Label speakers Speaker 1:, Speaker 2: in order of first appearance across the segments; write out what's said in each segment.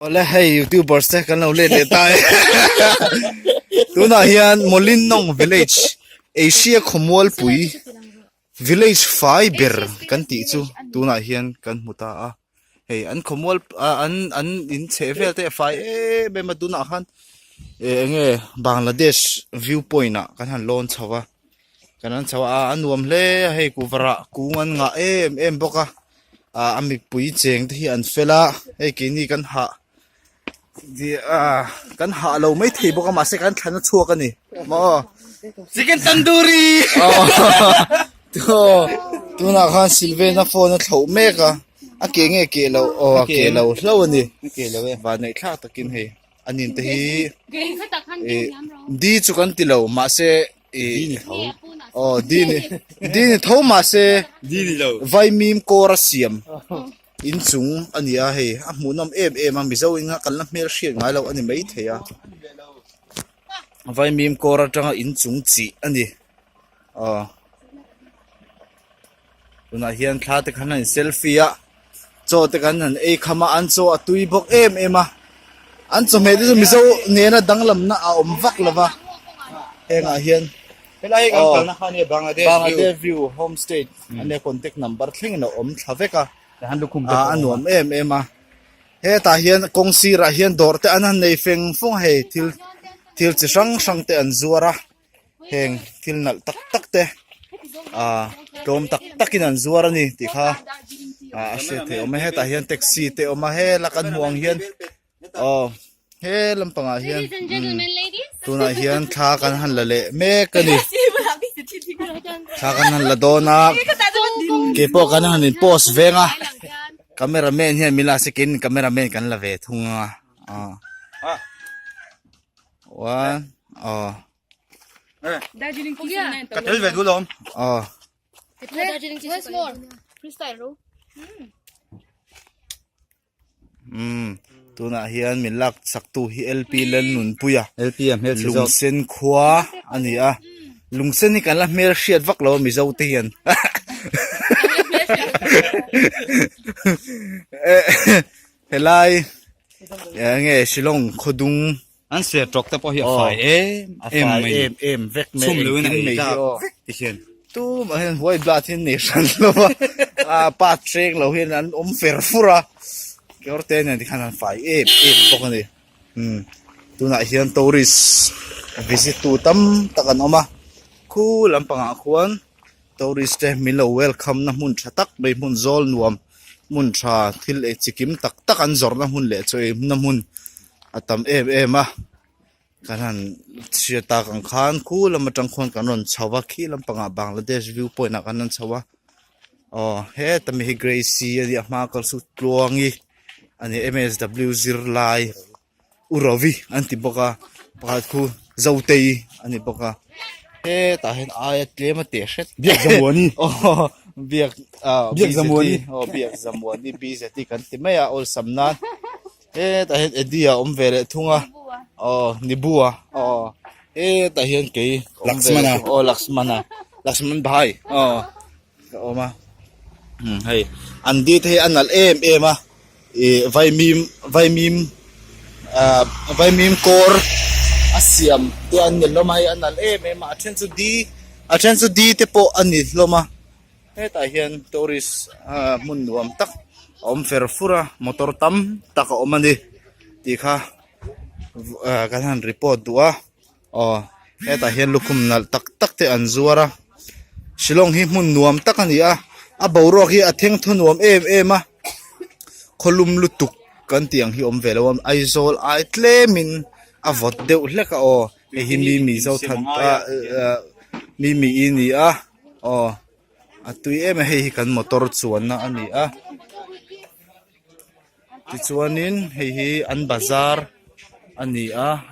Speaker 1: Ole hey YouTubers te kan lo le le tai tuna hian Molinong village Asia Khomol pui village fiber kan ti chu tuna hian kan muta a hey an Khomol an in chevel te fai be ma tuna khan nge Bangladesh viewpoint na kan han lon chawa kanan chawa an nuam hle hey kuvara kungan nga em boka amik pui cheng te hi an fela hey kini kan ha di kan ha lo mai thei boka ma se kan thana chua kan ni mo
Speaker 2: chicken tandoori
Speaker 1: to na khan silvena phone thau meka a ke nge ke lo hlo ni
Speaker 2: ke lo
Speaker 1: wa nei thla takin he anin te hi di chu kan ti lo ma se di ni thau ma se
Speaker 2: di ni lo
Speaker 1: vai mim kora siam in chung ania he a munam em mi zo inga kalna mer hriat ngai lo ani mai theya vai mim kora tanga in chung chi ani tuna hian thla te khan an selfie a cho te kan an e khama an cho atui bok em a an cho me de mi zo ne na danglam na a om vak lova henga hian
Speaker 2: pelai kan kal na khani
Speaker 1: Bangladesh view homestay ane contact number thling na om thaveka
Speaker 2: han lukum
Speaker 1: anuam em a he ta hian kongsi ra hian dor te anan nei feng fung he thil chi sang te an zuara heng thil nal tak te tom takin an zuara ni ti kha se te oma he ta hian taxi te oma he lakan huang hian he lampanga hian tuna hian tha kan han lale me kani tha kan han la dona ke po kan han in post venga cameraman hian mila sekin cameraman kan la ve thunga one
Speaker 3: Darjeeling ko yan.
Speaker 2: katel ve gulom
Speaker 3: Darjeeling cheese more. Freestyle ro.
Speaker 1: tuna hian min lak saktu hi LP len nun puya
Speaker 2: lpm hel si zo
Speaker 1: lungsen khwa ani a lungsen ni kan la mer hriat vak lo mi zo te hian helai nge Shillong khodung
Speaker 2: an se trok ta po hi fai
Speaker 1: em vek me
Speaker 2: sum lu na
Speaker 1: me
Speaker 2: ka
Speaker 1: hi
Speaker 2: ti hian
Speaker 1: tu ma hen hoi bla thin nation lo pa trek lo hian an fer fura Yorte na di kanan fai bok ni tu na hian tourist visit tu tam takan oma khu lampanga khuan tourist te milo welcome na mun thatak bei mun zol nuam mun tha thil e chikim tak an zor na hun le choi na mun atam a kanan chiata kan khan khu lamatang khon kanon chawa khi lampanga Bangladesh viewpoint na kanan chawa he tami hi gracie di ma kal su tluangi ani MSW zirlai uravi anti boka pakhat khu zautei ani boka he ta hen ayat klema te shet
Speaker 2: biak zamwani
Speaker 1: biak
Speaker 2: zamwani
Speaker 1: biak zamwani bizati kan ti maya ol samnan he ta hen edia omvele thunga nibua he ta hen ke Laxman bhai oma hey andi the anal em a vai mim kor asiam te an loma hi anal em athen chu di te po ani loma he ta hian tourist mun nuam tak om fer fura motor tam tak omani ti kha kan han report duwa he ta hian lukum nal tak te an zuara Shillong hi mun nuam tak ani a borok hi atheng thunuam em a kholum lutuk kan tiang hi om velawam aizol ai tlemin avot deuh hleka e hi mi zo than mi ini atui em hei hi kan motor chuan na ani ti chuanin hei hi an bazar ani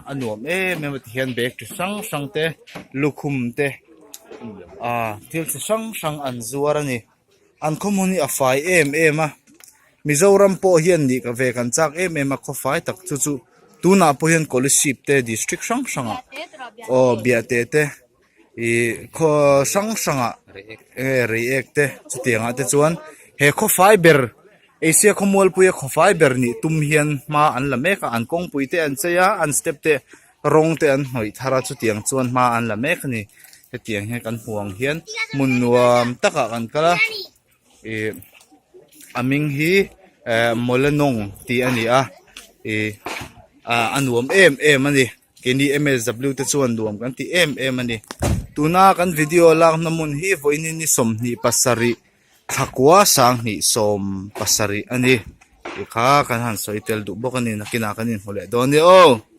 Speaker 1: anuam me hian bek ti sang te lukhum te thil chi sang an zuar ani an khomuni a fai em a Mizoram po hian ni ka ve kan chak em a khofai tak chu tuna po hian scholarship te district sanga biate te kho sanga react te chutianga te chuan he kho fiber Asia khomol puya kho fiber ni tum hian ma an la mek an kong puite an cheya an step te rong te an hoi thara chu tiang chuan ma an la mek ni he tiang he kan huang hian mun nuam taka kan kala e aming hi molanong ti ani a e anuam em ani keni MSW te chuan duam kan ti em ani tuna kan video lak namun hi voinin ni som ni pasari thakwa sang ni som pasari ani ikha kan han soitel du bokani nakina kanin hole doni o